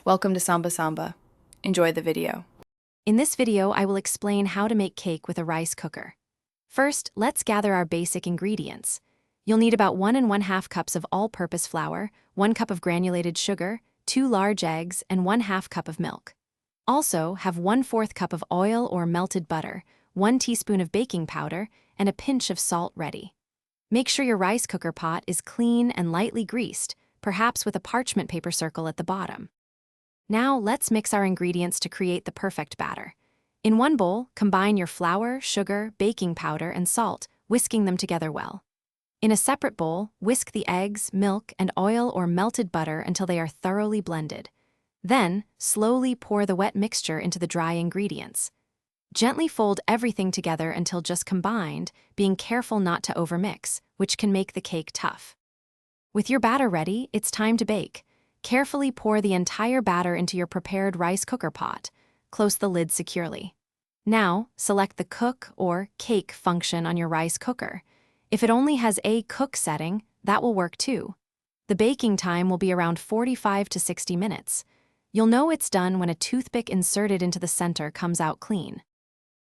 Welcome to Samba Samba. Enjoy the video. In this video, I will explain how to make cake with a rice cooker. First, let's gather our basic ingredients. You'll need about 1 1/2 cups of all-purpose flour, 1 cup of granulated sugar, 2 large eggs, and 1/2 cup of milk. Also, have 1/4 cup of oil or melted butter, 1 teaspoon of baking powder, and a pinch of salt ready. Make sure your rice cooker pot is clean and lightly greased, perhaps with a parchment paper circle at the bottom. Now, let's mix our ingredients to create the perfect batter. In one bowl, combine your flour, sugar, baking powder, and salt, whisking them together well. In a separate bowl, whisk the eggs, milk, and oil or melted butter until they are thoroughly blended. Then, slowly pour the wet mixture into the dry ingredients. Gently fold everything together until just combined, being careful not to overmix, which can make the cake tough. With your batter ready, it's time to bake. Carefully pour the entire batter into your prepared rice cooker pot. Close the lid securely. Now, select the cook or cake function on your rice cooker. If it only has a cook setting, that will work too. The baking time will be around 45 to 60 minutes. You'll know it's done when a toothpick inserted into the center comes out clean.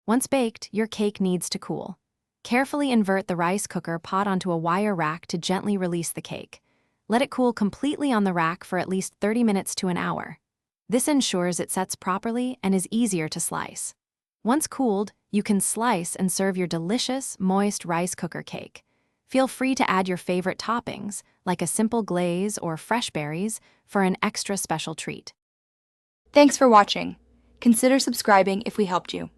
Once baked, your cake needs to cool. Carefully invert the rice cooker pot onto a wire rack to gently release the cake. Let it cool completely on the rack for at least 30 minutes to an hour. This ensures it sets properly and is easier to slice. Once cooled, you can slice and serve your delicious, moist rice cooker cake. Feel free to add your favorite toppings, like a simple glaze or fresh berries, for an extra special treat. Thanks for watching. Consider subscribing if we helped you.